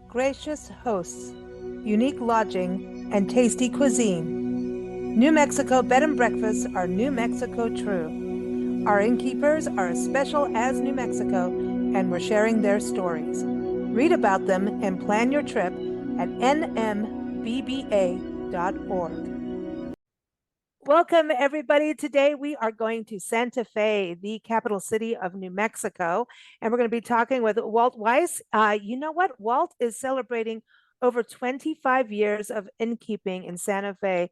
gracious hosts, unique lodging, and tasty cuisine. New Mexico bed and breakfasts are New Mexico true. Our innkeepers are as special as New Mexico, and we're sharing their stories. Read about them and plan your trip at nmbba.org. Welcome, everybody. Today we are going to Santa Fe, the capital city of New Mexico, and we're going to be talking with Walt Wyss. You know what? Walt is celebrating over 25 years of innkeeping in Santa Fe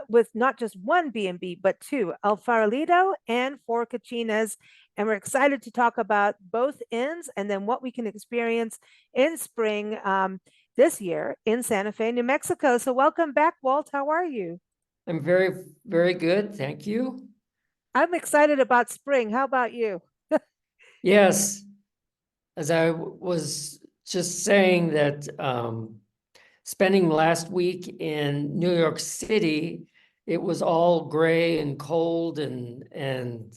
with not just one B&B, but two, El Farolito and four Kachinas. And we're excited to talk about both inns and then what we can experience in spring this year in Santa Fe, New Mexico. So welcome back, Walt. How are you? I'm very, very good. Thank you. I'm excited about spring. How about you? Yes, as I was just saying that spending last week in New York City, it was all gray and cold and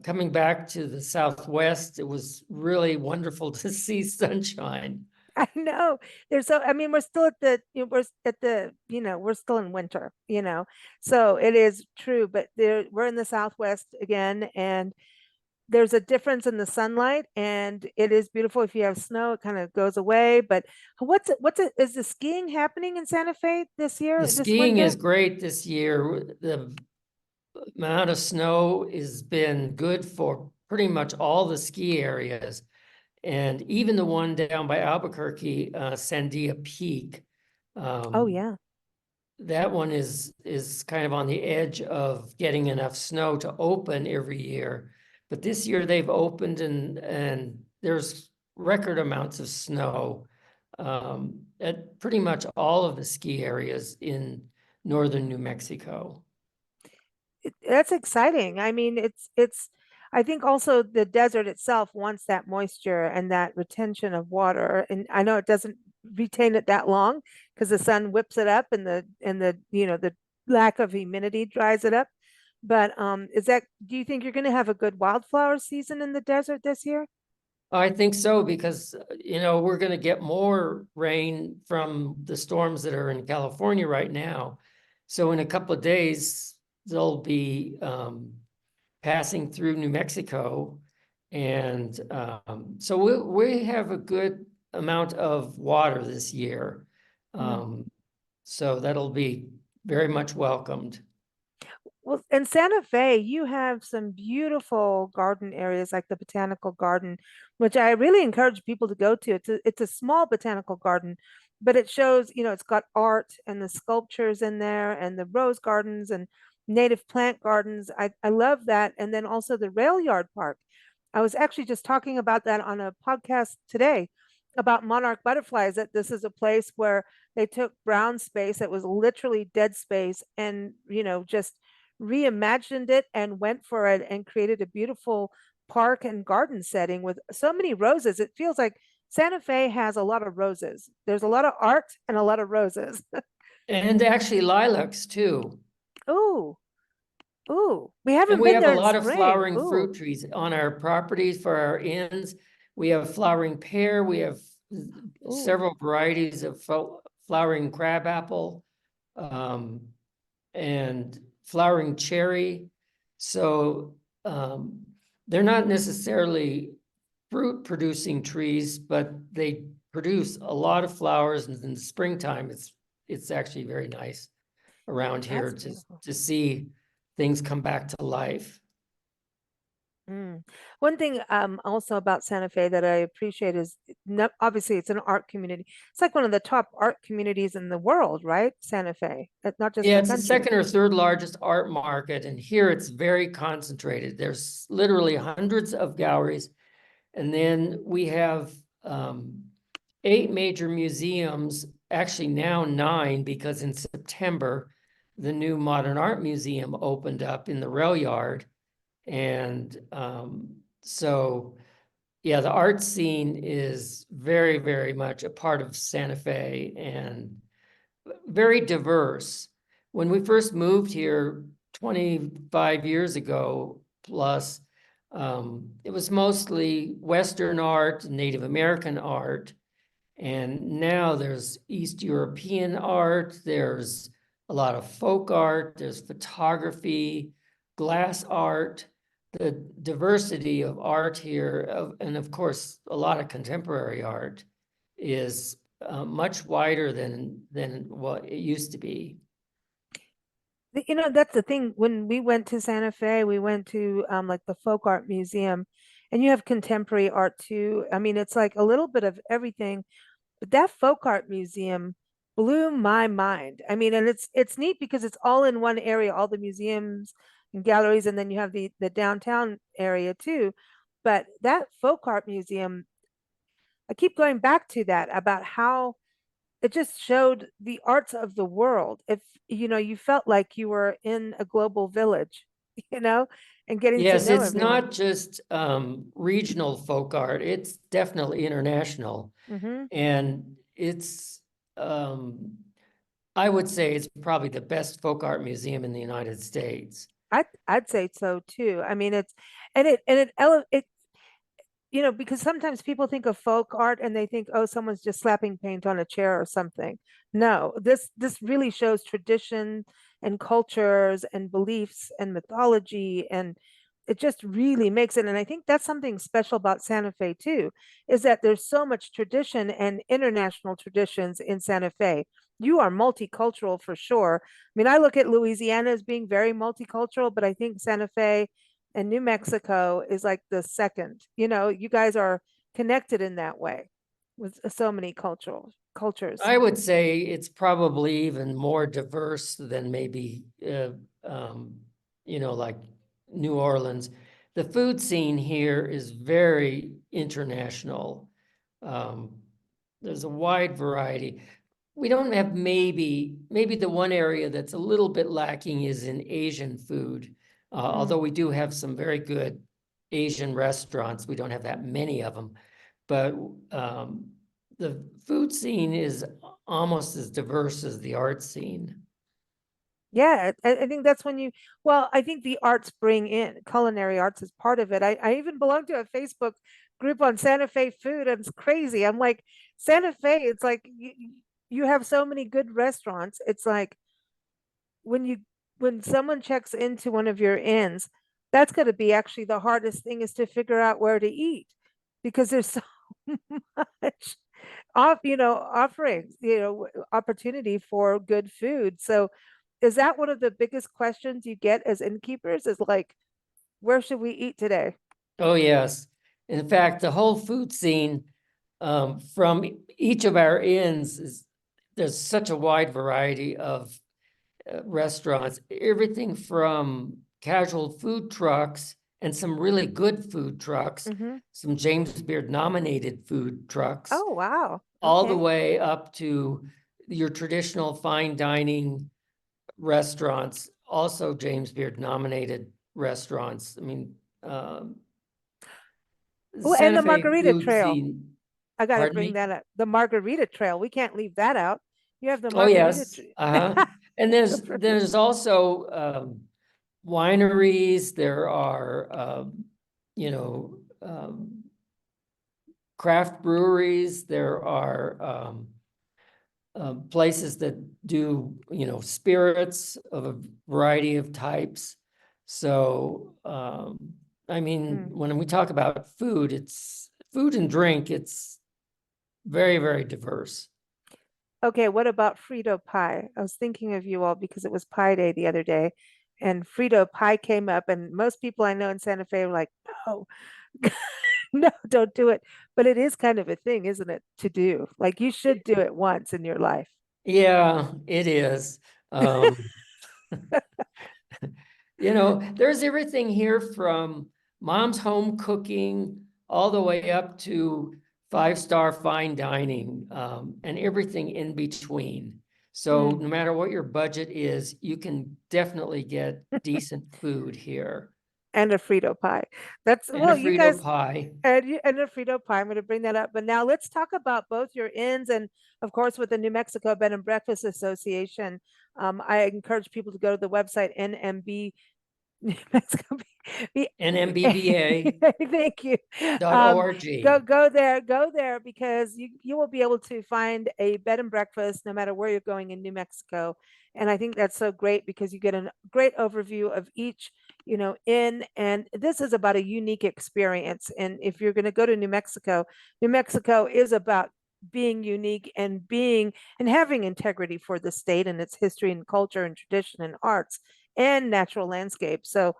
coming back to the Southwest, it was really wonderful to see sunshine. I know there's so, I mean, we're still at the, we're at the, we're still in winter, so it is true, but we're in the Southwest again, and there's a difference in the sunlight, and it is beautiful. If you have snow, it kind of goes away. But is the skiing happening in Santa Fe this The year, this skiing winter? is great this year. The amount of snow has been good for pretty much all the ski areas. And even the one down by Albuquerque, Sandia Peak, Oh, yeah. that one is kind of on the edge of getting enough snow to open every year. But this year they've opened and there's record amounts of snow at pretty much all of the ski areas in northern New Mexico. That's exciting. I mean, I think also the desert itself wants that moisture and that retention of water. And I know it doesn't retain it that long because the sun whips it up and the lack of humidity dries it up. But do you think you're going to have a good wildflower season in the desert this year? I think so because, we're going to get more rain from the storms that are in California right now. So in a couple of days, they'll be passing through New Mexico. And so we have a good amount of water this year. So that'll be very much welcomed. Well, in Santa Fe, you have some beautiful garden areas like the botanical garden, which I really encourage people to go to. It's a small botanical garden, but it shows, it's got art and the sculptures in there and the rose gardens and native plant gardens. I love that. And then also the rail yard park. I was actually just talking about that on a podcast today about monarch butterflies, that this is a place where they took brown space that was literally dead space and, just reimagined it and went for it and created a beautiful park and garden setting with so many roses. It feels like Santa Fe has a lot of roses. There's a lot of art and a lot of roses. And actually lilacs too. Ooh, ooh. We And haven't we been have a there in lot of spring. flowering Ooh, fruit trees on our properties for our inns. We have flowering pear, we have ooh. several varieties of flowering crabapple, and flowering cherry. So they're not necessarily fruit producing trees, but they produce a lot of flowers. And in the springtime, it's actually very nice around here That's to beautiful. see things come back to life. Mm. One thing also about Santa Fe that I appreciate is obviously it's an art community. It's like one of the top art communities in the world, right? Santa Fe, not just Yeah, the it's the country. second or third largest art market, and here it's very concentrated. There's literally hundreds of galleries, and then we have 8 major museums, actually now 9, because in September, the new Modern Art Museum opened up in the rail yard. And so, yeah, the art scene is very, very much a part of Santa Fe and very diverse. When we first moved here 25 years ago plus, it was mostly Western art, Native American art, And now there's East European art, there's a lot of folk art, there's photography, glass art, the diversity of art here, and of course, a lot of contemporary art is much wider than what it used to be. You know, that's the thing. When we went to Santa Fe, we went to like the folk art museum, and you have contemporary art too. I mean, it's like a little bit of everything. But that folk art museum blew my mind. I mean, and it's neat because it's all in one area, all the museums and galleries, and then you have the downtown area too. But that folk art museum, I keep going back to that about how it just showed the arts of the world. If you know, you felt like you were in a global village, you know, and getting to Yes, know it's everyone. not just regional folk art, it's definitely international. Hmm. And it's, um, I would say it's probably the best folk art museum in the United States. I'd say so too. I mean, it's and it you know, because sometimes people think of folk art and they think, oh, someone's just slapping paint on a chair or something. No, this really shows tradition and cultures and beliefs and mythology, and it just really makes it. And I think that's something special about Santa Fe too, is that there's so much tradition and international traditions in Santa Fe. You are multicultural for sure. I mean, I look at Louisiana as being very multicultural, but I think Santa Fe and New Mexico is like the second. You know, you guys are connected in that way with so many cultural cultures. I would say it's probably even more diverse than maybe, like New Orleans. The food scene here is very international. Um, there's a wide variety. We don't have maybe the one area that's a little bit lacking is in Asian food. Mm. Although we do have some very good Asian restaurants, we don't have that many of them. But the food scene is almost as diverse as the art scene. Yeah, I think that's when you, well, I think the arts bring in culinary arts as part of it. I even belong to a Facebook group on Santa Fe food, and it's crazy. I'm like, Santa Fe, it's like you have so many good restaurants. It's like when you when someone checks into one of your inns, that's going to be actually the hardest thing is to figure out where to eat because there's so much off, you know, offerings, you know, opportunity for good food. So is that one of the biggest questions you get as innkeepers is like, where should we eat today? Oh, yes. In fact, the whole food scene from each of our inns is there's such a wide variety of restaurants, everything from casual food trucks and some really good food trucks, Hmm. some James Beard nominated food trucks, Oh, wow. all the Okay. way up to your traditional fine dining restaurants, also James Beard nominated restaurants. I mean, Oh, and Santa the Fe Margarita food Trail. scene, I got to pardon bring me? that up. The Margarita Trail. We can't leave that out. You have the Oh, Margarita yes. Trail. Uh-huh. And there's also wineries, there are you know, craft breweries, there are places that do, spirits of a variety of types. So, I mean, Mm. when we talk about food, it's food and drink, it's very, very diverse. Okay, what about Frito pie? I was thinking of you all because it was Pie Day the other day, and Frito pie came up, and most people I know in Santa Fe were like, "No, no, don't do it." But it is kind of a thing, isn't it, to do? Like you should do it once in your life. Yeah, it is. Um, there's everything here from mom's home cooking all the way up to five-star fine dining, and everything in between. So Mm. no matter what your budget is, you can definitely get decent food here. And a Frito pie. That's And a well, you Frito guys pie. and a Frito pie. I'm going to bring that up. But now let's talk about both your inns and, of course, with the New Mexico Bed and Breakfast Association. I encourage people to go to the website NMB New Mexico. NMBBA.org. Thank you. Um, go there because you will be able to find a bed and breakfast no matter where you're going in New Mexico. And I think that's so great because you get a great overview of each, inn. And this is about a unique experience. And if you're going to go to New Mexico is about being unique and being and having integrity for the state and its history and culture and tradition and arts and natural landscape. So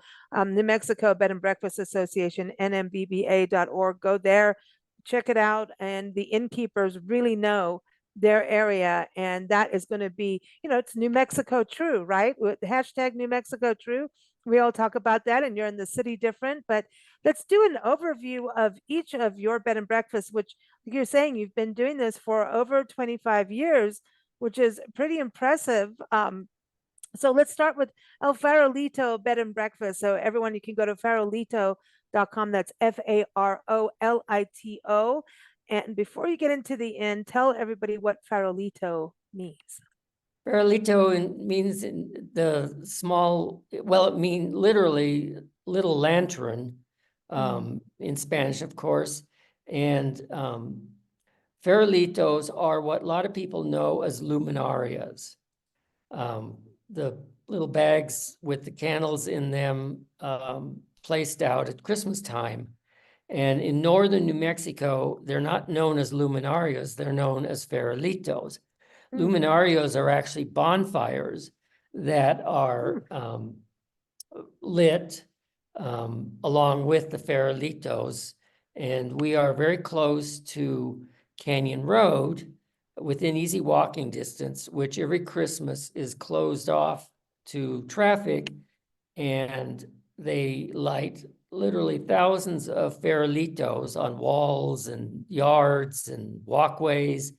New Mexico Bed and Breakfast Association, nmbba.org. Go there, check it out. And the innkeepers really know their area. And that is going to be, it's New Mexico True, right? With hashtag New Mexico True. We all talk about that, and you're in the city different. But let's do an overview of each of your bed and breakfasts, which you're saying you've been doing this for over 25 years, which is pretty impressive. So let's start with El Farolito Bed and Breakfast. So everyone, you can go to farolito.com. That's Farolito. And before you get into the inn, tell everybody what Farolito means. Farolito means in the small, well, it means literally little lantern in Spanish, of course. And Farolitos are what a lot of people know as luminarias. The little bags with the candles in them placed out at Christmas time. And in northern New Mexico, they're not known as luminarias, they're known as farolitos. Luminarias are actually bonfires that are lit along with the farolitos. And we are very close to Canyon Road, within easy walking distance, which every Christmas is closed off to traffic. And they light literally thousands of farolitos on walls and yards and walkways.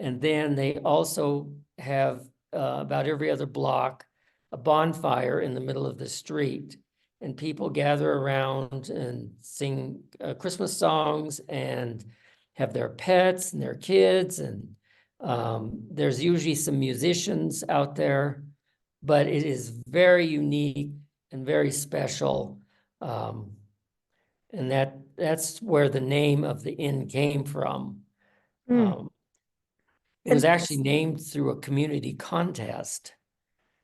And then they also have about every other block a bonfire in the middle of the street. And people gather around and sing Christmas songs and have their pets and their kids. And there's usually some musicians out there, but it is very unique and very special. And that's where the name of the inn came from. It was actually named through a community contest.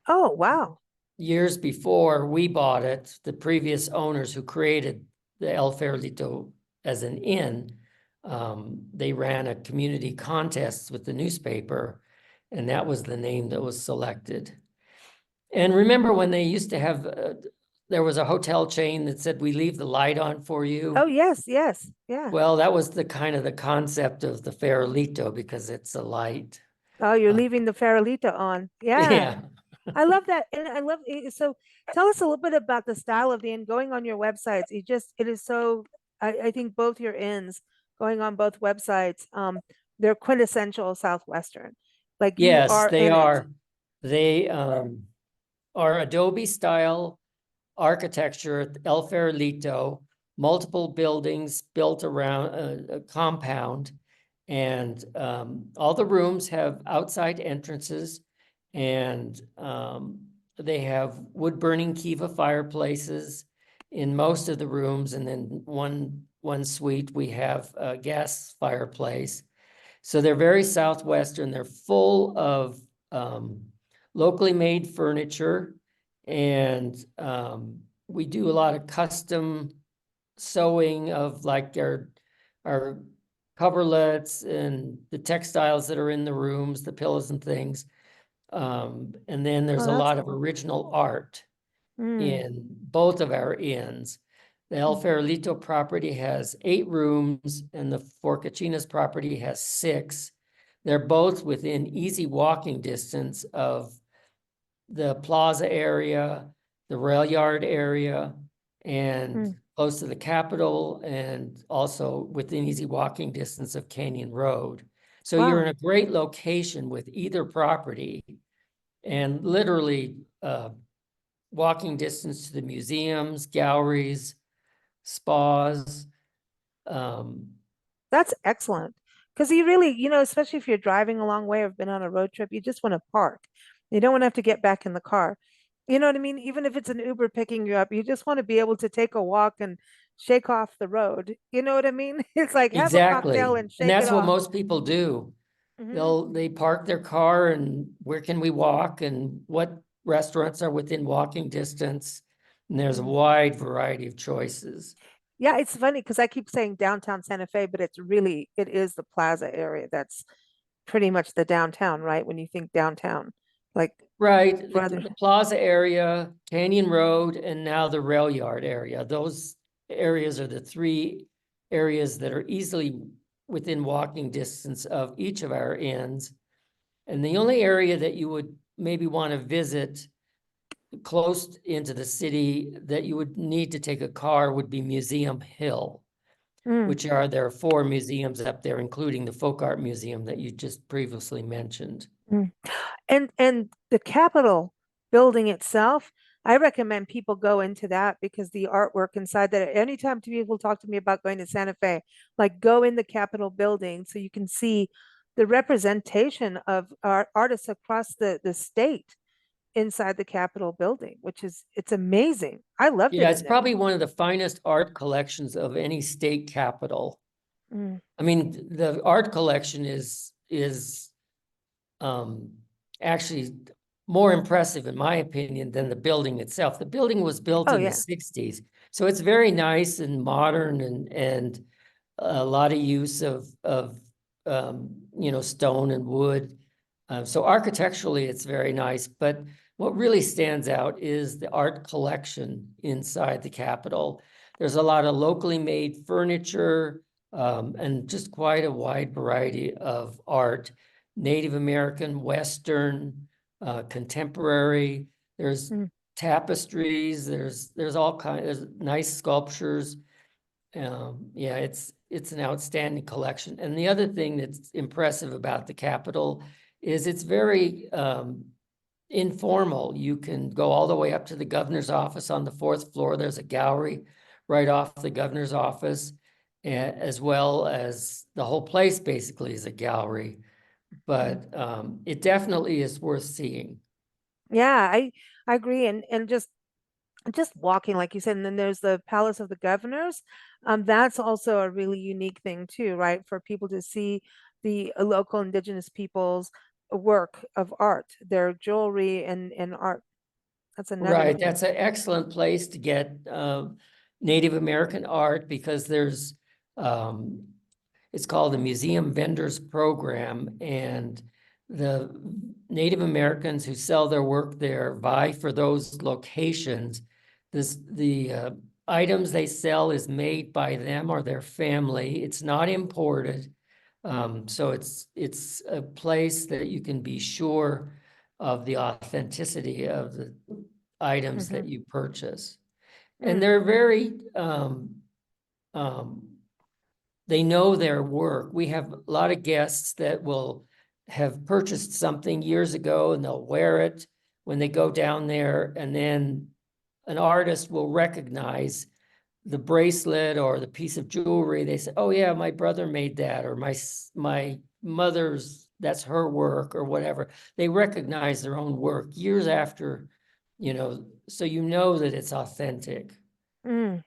Oh, wow. Years before we bought it, the previous owners who created the El Farolito as an inn, they ran a community contest with the newspaper, and that was the name that was selected. And remember when they used to have, there was a hotel chain that said, "We leave the light on for you." Oh, yes, yes, yeah. Well, that was the kind of the concept of the Farolito because it's a light. Oh, you're leaving the Farolito on. Yeah. Yeah. I love that. And I love it. So tell us a little bit about the style of the inn going on your websites. It is so, I think both your inns going on both websites, they're quintessential Southwestern. Like you Yes, are they in it. are. They are Adobe style architecture at El Farolito, multiple buildings built around a compound. And all the rooms have outside entrances, and they have wood burning kiva fireplaces in most of the rooms. And then one suite, we have a gas fireplace. So they're very Southwestern. They're full of locally made furniture. And we do a lot of custom sewing of like our coverlets and the textiles that are in the rooms, the pillows and things. And then there's a lot of original art in both of our inns. The El Farolito property has 8 rooms, and the Kachinas property has 6. They're both within easy walking distance of the plaza area, the rail yard area, and close to the Capitol, and also within easy walking distance of Canyon Road. So you're in a great location with either property, and literally walking distance to the museums, galleries, spas. That's excellent. Because you really, especially if you're driving a long way or been on a road trip, you just want to park. You don't want to have to get back in the car. You know what I mean? Even if it's an Uber picking you up, you just want to be able to take a walk and shake off the road. You know what I mean? It's like have a cocktail Exactly. and And shake it that's what off. most people do. Hmm. They park their car and where can we walk and what restaurants are within walking distance? And there's a Mm. wide variety of choices. Yeah, it's funny because I keep saying downtown Santa Fe, but it is the plaza area. That's pretty much the downtown, right? When you think downtown, like Right, rather. the Plaza area, Canyon Road, and now the rail yard area. Those areas are the three areas that are easily within walking distance of each of our ends. And the only area that you would maybe want to visit close into the city that you would need to take a car would be Museum Hill, Mm, there are four museums up there, including the Folk Art Museum that you just previously mentioned. mm. And the Capitol building itself, I recommend people go into that because the artwork inside that anytime people talk to me about going to Santa Fe, like go in the Capitol building so you can see the representation of artists across the state inside the Capitol building, which is it's amazing. I loved it Yeah, it's in there. probably one of the finest art collections of any state capital. Mm. I mean, the art collection is um actually more impressive, in my opinion, than the building itself. The building was built Oh in the yeah. 60s, so it's very nice and modern and a lot of use of stone and wood. So architecturally, it's very nice, but what really stands out is the art collection inside the Capitol. There's a lot of locally made furniture, and just quite a wide variety of art. Native American, Western, contemporary. There's Mm, tapestries. There's all kinds of nice sculptures. Yeah, it's an outstanding collection. And the other thing that's impressive about the Capitol is it's very informal. You can go all the way up to the governor's office on the fourth floor. There's a gallery right off the governor's office, as well as the whole place basically is a gallery. mm. But it definitely is worth seeing. Yeah, I agree. And just walking, like you said, and then there's the Palace of the Governors. That's also a really unique thing too, right? For people to see the local indigenous people's work of art, their jewelry and art. That's another Right, thing. that's an excellent place to get Native American art because there's um, it's called the Museum Vendors Program, and the Native Americans who sell their work there vie for those locations. The items they sell is made by them or their family. It's not imported. So it's a place that you can be sure of the authenticity of the items Hmm. that you purchase. And Mm, they're very um, they know their work. We have a lot of guests that will have purchased something years ago and they'll wear it when they go down there, and then an artist will recognize the bracelet or the piece of jewelry. They say, "Oh yeah, my brother made that," or my mother's, that's her work or whatever. They recognize their own work years after, so you know that it's authentic. mm.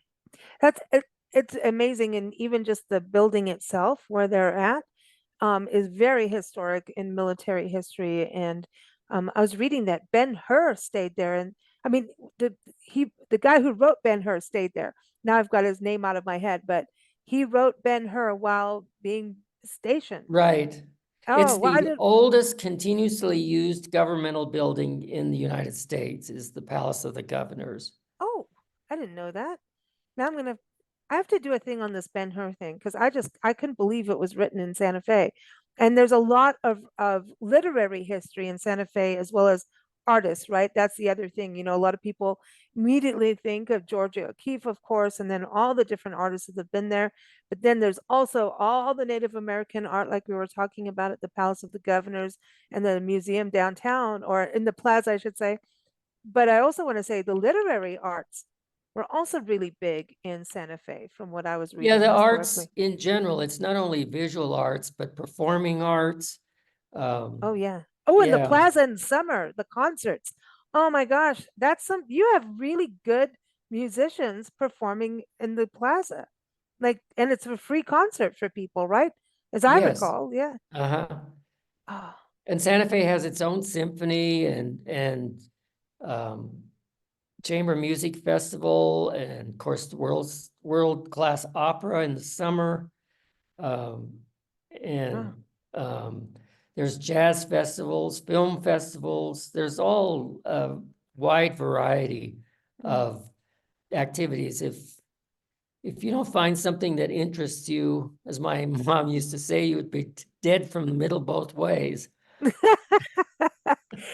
It's amazing, and even just the building itself where they're at is very historic in military history. And I was reading that Ben-Hur stayed there, and I mean the guy who wrote Ben-Hur stayed there. Now I've got his name out of my head, but he wrote Ben-Hur while being stationed. Right. Oh, It's well, I the did. oldest continuously used governmental building in the United States is the Palace of the Governors. Oh, I didn't know that. Now I have to do a thing on this Ben-Hur thing because I couldn't believe it was written in Santa Fe. And there's a lot of literary history in Santa Fe as well as artists, right? That's the other thing. A lot of people immediately think of Georgia O'Keeffe, of course, and then all the different artists that have been there. But then there's also all the Native American art, like we were talking about at the Palace of the Governors and the museum downtown, or in the plaza, I should say. But I also want to say the literary arts were also really big in Santa Fe, from what I was Yeah, reading the arts historically. in general, it's not only visual arts, but performing arts. Oh Um, yeah. Oh, and the yeah, plaza in summer, the concerts. Oh my gosh, you have really good musicians performing in the plaza. Like, and it's a free concert for people, right? As I Yes. recall, yeah. Uh-huh. Oh, And Santa Fe has its own symphony and um, chamber music festival, and of course the world-class opera in the summer. Um, oh. and there's jazz festivals, film festivals. There's all a wide variety Mm. of activities. If you don't find something that interests you, as my mom used to say, you would be dead from the middle both ways.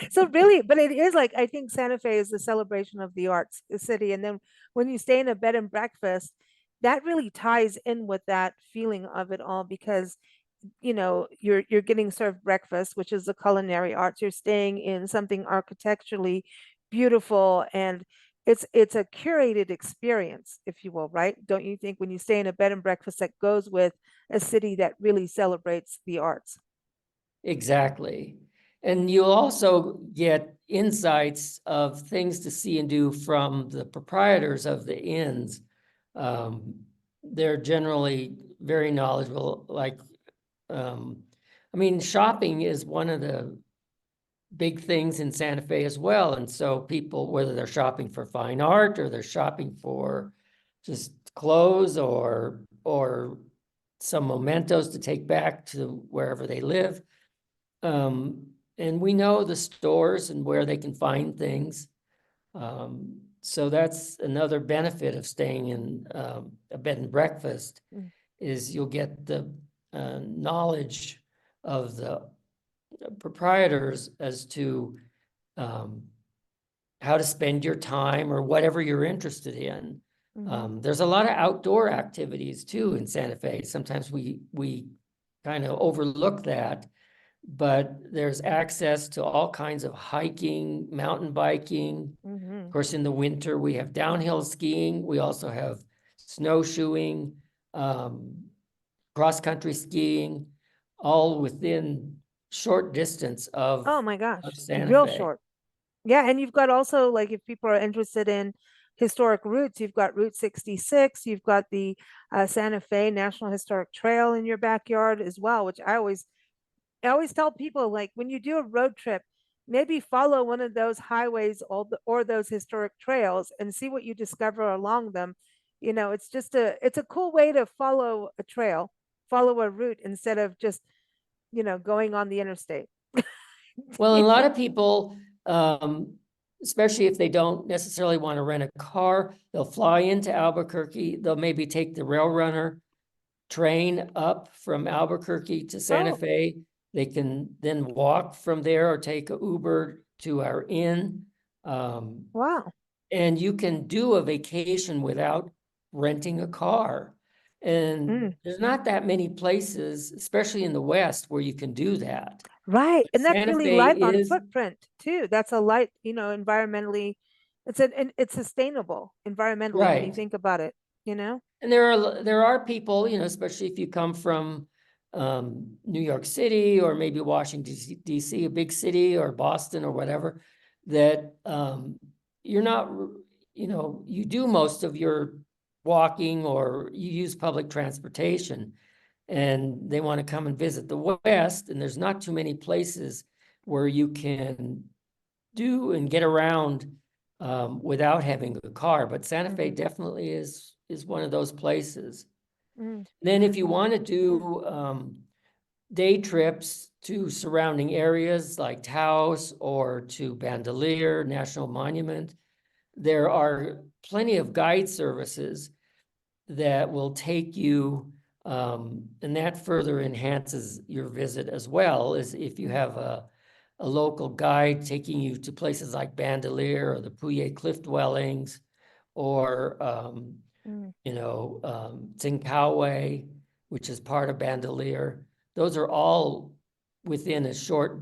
So really, but it is like I think Santa Fe is the celebration of the arts city. And then when you stay in a bed and breakfast, that really ties in with that feeling of it all because you're getting served breakfast, which is the culinary arts. You're staying in something architecturally beautiful, and it's a curated experience, if you will, right? Don't you think when you stay in a bed and breakfast that goes with a city that really celebrates the arts? Exactly. And you'll also get insights of things to see and do from the proprietors of the inns. Um, they're generally very knowledgeable, like, I mean, shopping is one of the big things in Santa Fe as well. And so people, whether they're shopping for fine art or they're shopping for just clothes or some mementos to take back to wherever they live. And we know the stores and where they can find things. So that's another benefit of staying in a bed and breakfast Mm, is you'll get the knowledge of the proprietors as to um, how to spend your time or whatever you're interested in. mhm, There's a lot of outdoor activities too in Santa Fe. Sometimes we kind of overlook that, but there's access to all kinds of hiking, mountain biking. Of mhm. course, in the winter, we have downhill skiing. We also have snowshoeing, um, cross-country skiing, all within short distance Oh my of gosh, Santa real Fe. short. Yeah, and you've got also like if people are interested in historic routes, you've got Route 66, you've got the Santa Fe National Historic Trail in your backyard as well, which I always tell people like when you do a road trip, maybe follow one of those highways or those historic trails and see what you discover along them. It's a cool way to follow a trail, follow a route instead of just, going on the interstate. Well, a lot of people, especially if they don't necessarily want to rent a car, they'll fly into Albuquerque. They'll maybe take the Rail Runner train up from Albuquerque to Santa Oh, Fe. They can then walk from there or take a Uber to our inn. Um, wow. and you can do a vacation without renting a car. And Mm. there's not that many places, especially in the West, where you can do that. Right. And that's Santa really Fe light on is footprint too. That's a light, environmentally, it's sustainable environmentally when you right. think about it, you know? And there are people, especially if you come from New York City or maybe Washington DC, a big city, or Boston or whatever, that you're not, you do most of your walking or you use public transportation, and they want to come and visit the West, and there's not too many places where you can do and get around without having a car. But Santa Fe Hmm. definitely is one of those places. Mm. Then if you want to Yeah. do day trips to surrounding areas like Taos or to Bandelier National Monument, there are plenty of guide services that will take you, and that further enhances your visit as well, is if you Mm. have a local guide taking you to places like Bandelier or the Puya Cliff Dwellings or, Mm. Tsingkawe, which is part of Bandelier. Those are all within a short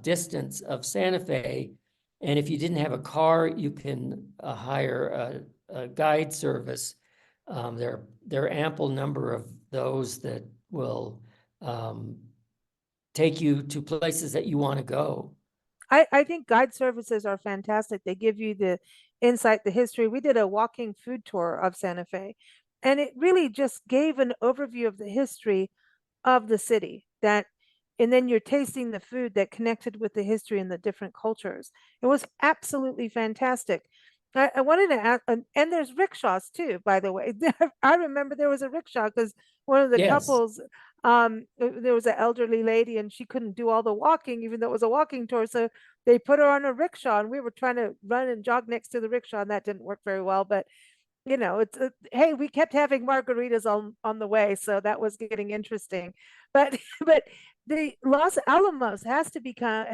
distance of Santa Fe. And if you didn't have a car, you can hire a guide service. There are ample number of those that will take you to places that you want to go. I think guide services are fantastic. They give you the insight, the history. We did a walking food tour of Santa Fe, and it really just gave an overview of the history of the city that and then you're tasting the food that connected with the history and the different cultures. It was absolutely fantastic. I wanted to ask, and there's rickshaws too, by the way. I remember there was a rickshaw because one of the Yes. couples, there was an elderly lady and she couldn't do all the walking, even though it was a walking tour. So they put her on a rickshaw and we were trying to run and jog next to the rickshaw and that didn't work very well. But it's hey, we kept having margaritas on the way, so that was getting interesting. But but the Los Alamos has to be kind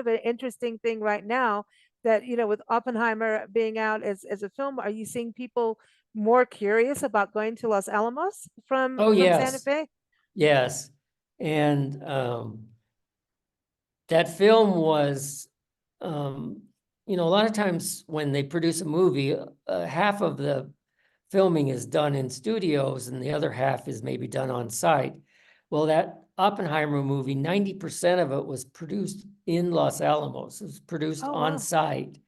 of an interesting thing right now that with Oppenheimer being out as a film, are you seeing people more curious about going to Los Alamos from Oh, Santa yes, Fe? yes. And that film was, a lot of times when they produce a movie, half of the filming is done in studios and the other half is maybe done on site. Well, that Oppenheimer movie, 90% of it was produced in Los Alamos. It was produced Oh on wow. site.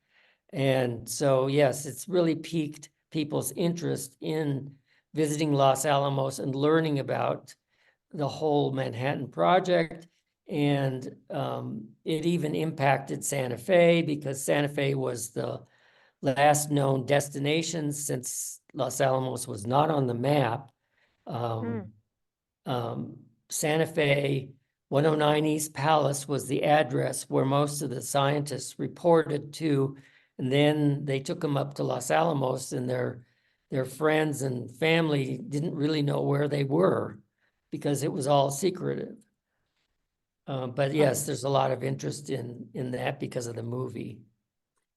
And so, yes, it's really piqued people's interest in visiting Los Alamos and learning about the whole Manhattan Project. And it even impacted Santa Fe because Santa Fe was the last known destination since Los Alamos was not on the map. Mm. Um, Santa Fe 109 East Palace was the address where most of the scientists reported to. And then they took them up to Los Alamos and their friends and family didn't really know where they were because it was all secretive. But Oh. yes, there's a lot of interest in that because of the movie.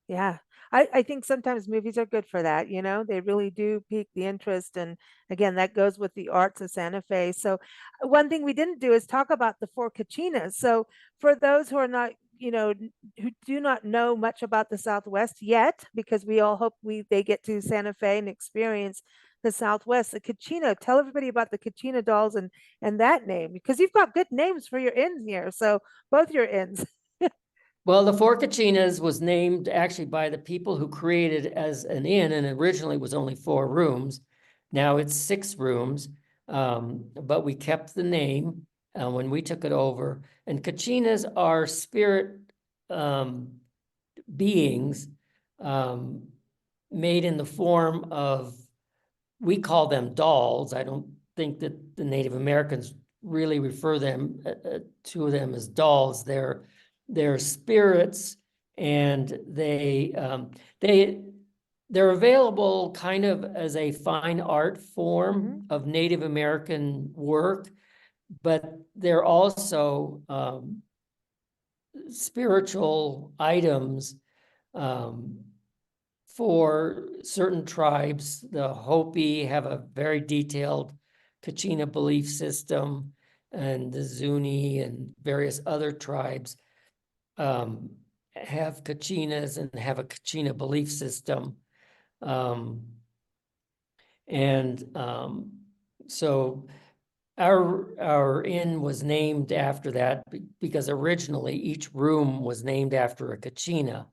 Yeah. I think sometimes movies are good for that, they really do pique the interest. And again, that goes with the arts of Santa Fe. So one thing we didn't do is talk about the four Kachinas. So for those who are not, who do not know much about the Southwest yet, because we all hope they get to Santa Fe and experience the Southwest, the Kachina, tell everybody about the Kachina dolls and that name, because you've got good names for your inns here. So both your inns. Well, the Four Kachinas was named actually by the people who created it as an inn, and originally was only 4 rooms. Now it's 6 rooms, but we kept the name when we took it over. And Kachinas are spirit beings made in the form of, we call them dolls. I don't think that the Native Americans really refer to them as dolls. They're spirits, and they're available kind of as a fine art Mhm. form of Native American work, but they're also spiritual items um, for certain tribes. The Hopi have a very detailed Kachina belief system, and the Zuni and various other tribes have Kachinas and have a Kachina belief system. Um, and so our inn was named after that because originally each room was named after a Kachina.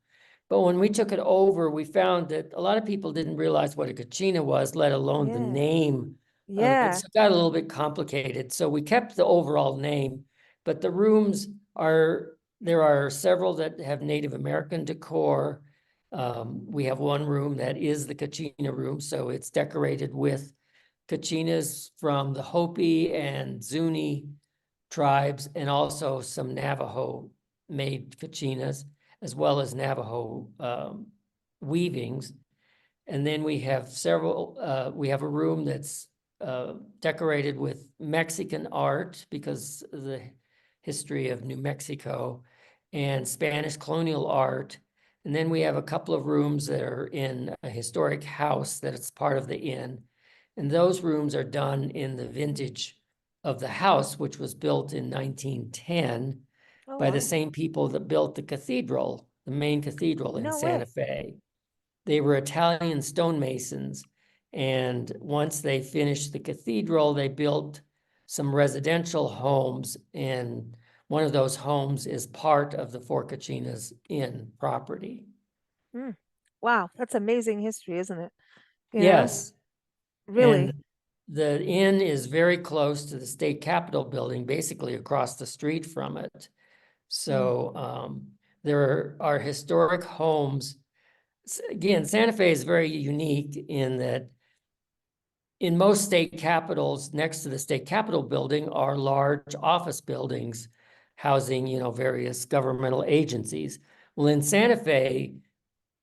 But when we took it over, we found that a lot of people didn't realize what a Kachina was, let alone the Yeah. name of it. Yeah. So it got a little bit complicated. So we kept the overall name, but the rooms there are several that have Native American decor. We have one room that is the Kachina room, so it's decorated with Kachinas from the Hopi and Zuni tribes, and also some Navajo made Kachinas, as well as Navajo weavings. And then we have we have a room that's decorated with Mexican art because of the history of New Mexico, and Spanish colonial art. And then we have a couple of rooms that are in a historic house that it's part of the inn. And those rooms are done in the vintage of the house, which was built in 1910 Oh by the wow. same people that built the cathedral, the main cathedral in No Santa way. Fe. They were Italian stonemasons. And once they finished the cathedral, they built some residential homes. And one of those homes is part of the Four Kachinas Inn property. Mm. Wow, that's amazing history, isn't it? You know, Yes, really. and the inn is very close to the state capitol building, basically across the street from it. Mm, So there are historic homes. Again, Santa Fe is very unique in that in most state capitals, next to the state capitol building are large office buildings housing, various governmental agencies. Well, in Santa Fe,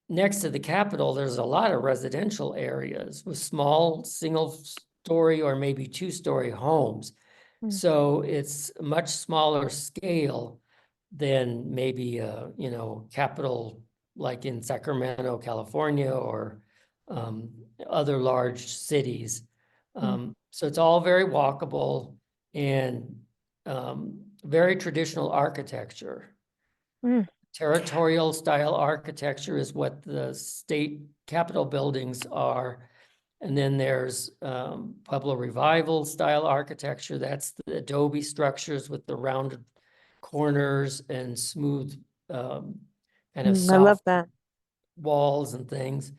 next to the capitol, there's a lot of residential areas with small single-story or maybe two-story homes. mm, So it's a much smaller scale than maybe capital like in Sacramento, California, or other large cities. mm, So it's all very walkable and very traditional architecture. mm. Territorial style architecture is what the state capitol buildings are. And then there's Pueblo Revival style architecture. That's the adobe structures with the rounded corners and smooth, kind of I love soft that. walls and things,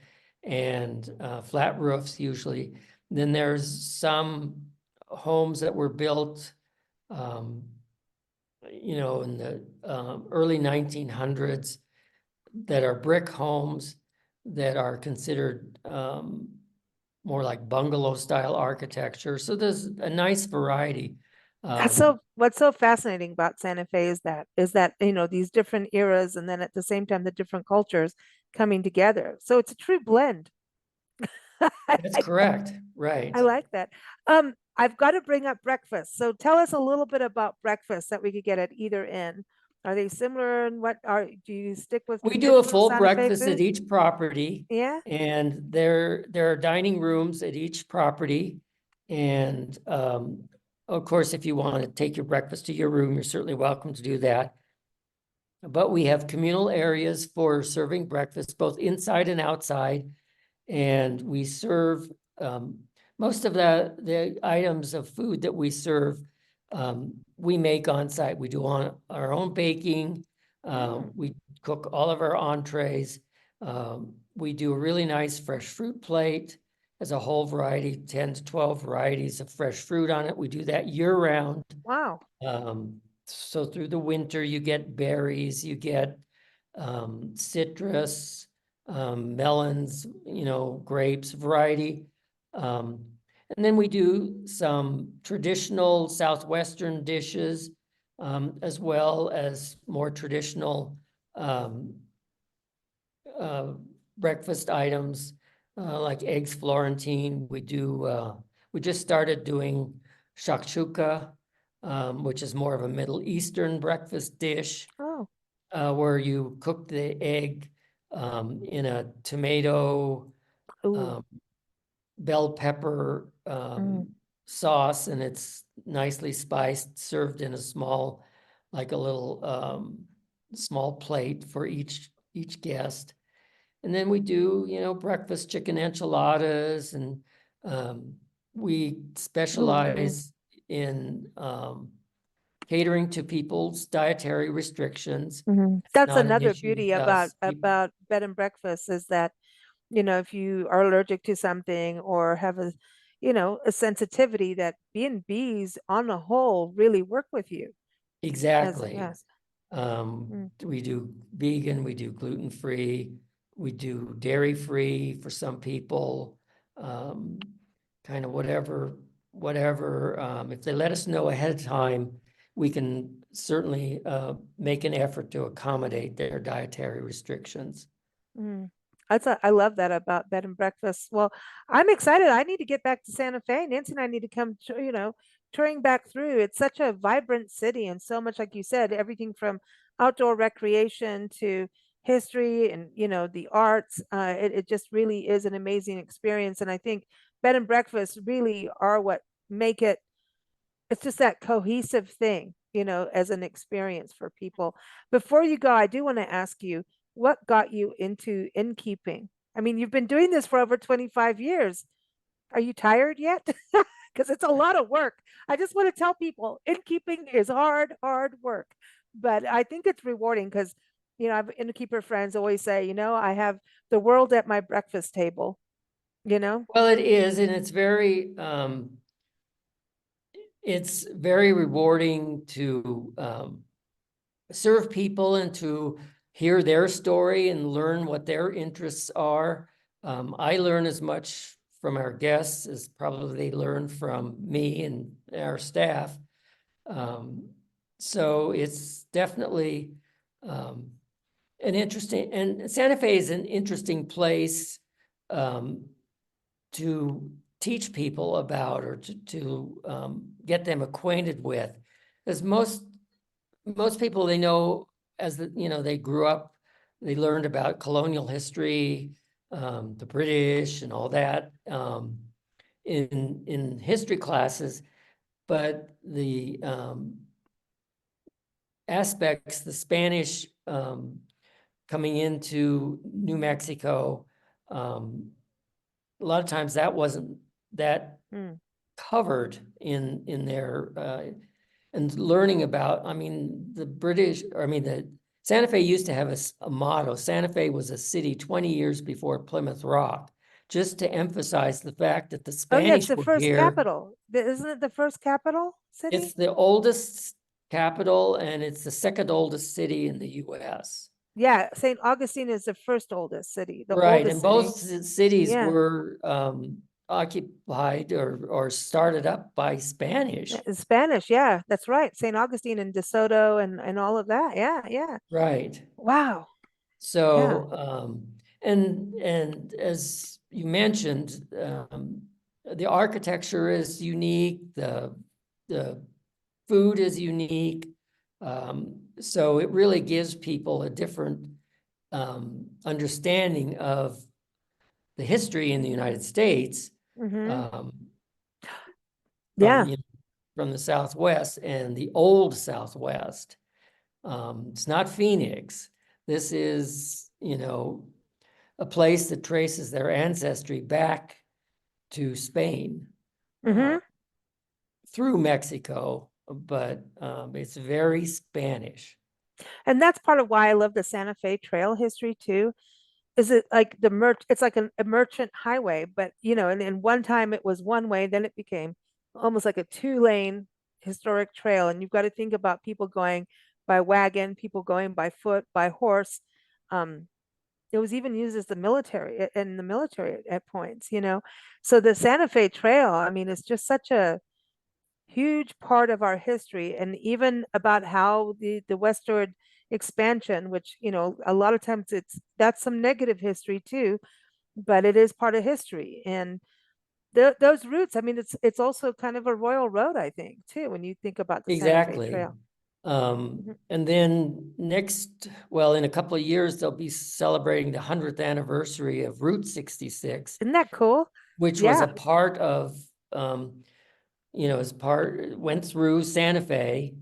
and flat roofs usually. Then there's some homes that were built, um, in the early 1900s that are brick homes that are considered more like bungalow style architecture. So there's a nice variety. That's Um, so what's so fascinating about Santa Fe is that, these different eras and then at the same time the different cultures coming together. So it's a true blend. that's correct, I right. like that. I've got to bring up breakfast. So tell us a little bit about breakfast that we could get at either end. Are they similar and do you stick with We do a traditional full Santa Fe breakfast at food? each property, Yeah. and there are dining rooms at each property. And of course, if you want to take your breakfast to your room, you're certainly welcome to do that. But we have communal areas for serving breakfast, both inside and outside. And we serve most of the items of food that we serve, we make on site. We do on our own baking. Mm, We cook all of our entrees. We do a really nice fresh fruit plate as a whole variety, 10 to 12 varieties of fresh fruit on it. We do that year round. wow. So through the winter, you get berries, you get citrus, melons, grapes, variety. Um, and then we do some traditional Southwestern dishes, as well as more traditional um, uh, breakfast items, like eggs Florentine. We just started doing shakshuka, which is more of a Middle Eastern breakfast dish, Oh. where you cook the egg in a tomato, Ooh. um, bell pepper Mm, sauce, and it's nicely spiced, served in a small, like a little small plate for each guest. And then we do, breakfast chicken enchiladas, and we ooh. specialize in catering to people's dietary restrictions. It's That's not an another issue beauty with us. about bed and breakfast is that, if you are allergic to something or have a sensitivity that B&Bs on the whole really work with you as Exactly. yes. Mm, We do vegan, we do gluten-free, we do dairy-free for some people. Um, kind of whatever, if they let us know ahead of time, we can certainly make an effort to accommodate their dietary restrictions. mm. I love that about bed and breakfast. Well, I'm excited. I need to get back to Santa Fe. Nancy and I need to come, touring back through. It's such a vibrant city and so much, like you said, everything from outdoor recreation to history and, the arts. It just really is an amazing experience. And I think bed and breakfast really are what make it it's just that cohesive thing, as an experience for people. Before you go, I do want to ask you, what got you into innkeeping? I mean, you've been doing this for over 25 years. Are you tired yet? because it's a lot of work. I just want to tell people innkeeping is hard, hard work. But I think it's rewarding because, I have innkeeper friends always say, I have the world at my breakfast table, you know? Well, it is, and it's very rewarding to serve people and to hear their story and learn what their interests are. I learn as much from our guests as probably they learn from me and our staff. So it's definitely an interesting, and Santa Fe is an interesting place to teach people about, or to get them acquainted with. As most people, they know, as they grew up, they learned about colonial history, the British and all that, in history classes, but the aspects, the Spanish coming into New Mexico, a lot of times that wasn't that covered in their and learning about, the Santa Fe used to have a motto. Santa Fe was a city 20 years before Plymouth Rock, just to emphasize the fact that the Oh, yeah, it's Spanish the were first here. capital. Isn't it the first capital It's city? the oldest capital, and it's the second oldest city in the US. Yeah, St. Augustine is the first oldest city, the Right, oldest and city. both cities Yeah, were occupied or started up by Spanish. in Spanish. Yeah, that's right. St. Augustine and De Soto and all of that. Yeah, yeah. Right. Wow. Yeah. So, and as you mentioned, the architecture is unique, the food is unique. So it really gives people a different understanding of the history in the United States, Mm-hmm. um, from, Yeah. from the Southwest and the old Southwest. It's not Phoenix. This is, a place that traces their ancestry back to Spain, Mm-hmm. through Mexico, but it's very Spanish. And that's part of why I love the Santa Fe Trail history too. Is it like it's like a merchant highway, but and one time it was one way, then it became almost like a two-lane historic trail. And you've got to think about people going by wagon, people going by foot, by horse. Um, it was even used as the military in the military at points. So the Santa Fe Trail, I mean, it's just such a huge part of our history, and even about how the westward expansion, which a lot of times that's some negative history too, but it is part of history. And those routes, I mean, it's also kind of a royal road, I think, too, when you think about the Santa Fe Exactly. Trail. Mhm. And then in a couple of years, they'll be celebrating the 100th anniversary of Route 66, Isn't that cool? which was a Yeah. part of, went through Santa Fe.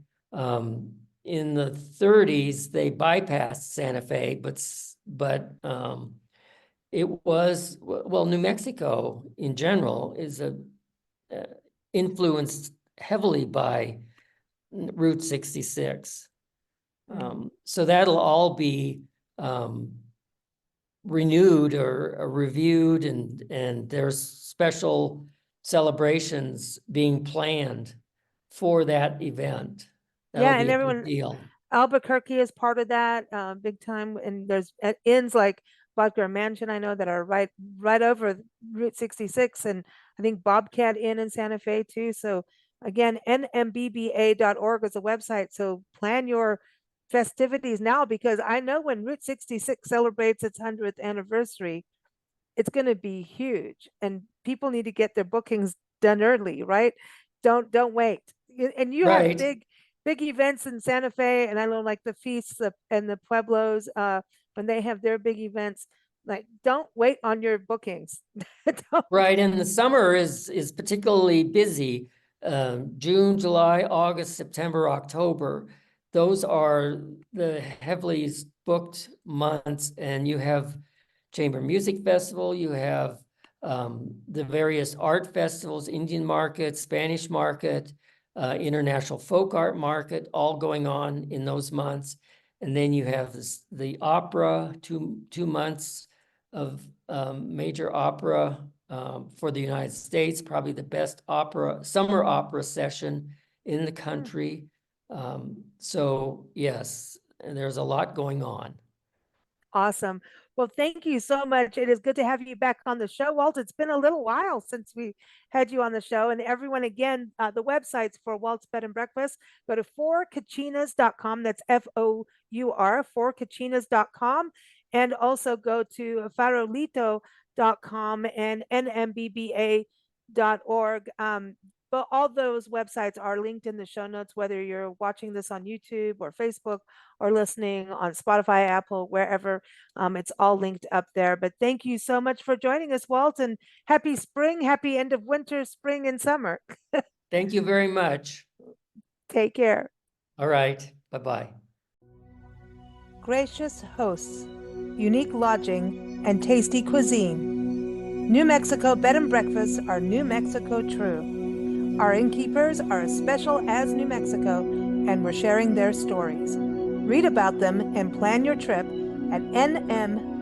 In the 30s, they bypassed Santa Fe, but it was, well, New Mexico in general is influenced heavily by Route 66. So that'll all be renewed or reviewed, and there's special celebrations being planned for that event. That'll Yeah, be and a big everyone, deal. Albuquerque is part of that, big time. And there's inns like Butler Mansion, I know, that are right over Route 66, and I think Bobcat Inn in Santa Fe too. So again, nmbba.org is a website. So plan your festivities now, because I know when Route 66 celebrates its 100th anniversary, it's going to be huge, and people need to get their bookings done early, right? Don't wait. And you have Right, big events in Santa Fe, and I know, like the feasts and the pueblos, when they have their big events. Like, don't wait on your bookings. Don't- right. And the summer is particularly busy. June, July, August, September, October. Those are the heavily booked months, and you have Chamber Music Festival, you have the various art festivals, Indian market, Spanish market, international folk art market, all going on in those months. And then you have the opera, two months of major opera for the United States, probably the best summer opera session in the country. So yes, and there's a lot going on. Awesome. Well, thank you so much. It is good to have you back on the show, Walt. It's been a little while since we had you on the show. And everyone, again, the websites for Walt's Bed and Breakfast, go to forkachinas.com. That's FOUR, forkachinas.com. And also go to farolito.com and nmbba.org. But all those websites are linked in the show notes, whether you're watching this on YouTube or Facebook or listening on Spotify, Apple, wherever. It's all linked up there. But thank you so much for joining us, Walt, and happy spring, happy end of winter, spring, and summer. Thank you very much. Take care. All right. Bye-bye. Gracious hosts, unique lodging, and tasty cuisine. New Mexico bed and breakfasts are New Mexico true. Our innkeepers are as special as New Mexico, and we're sharing their stories. Read about them and plan your trip at nmbba.org.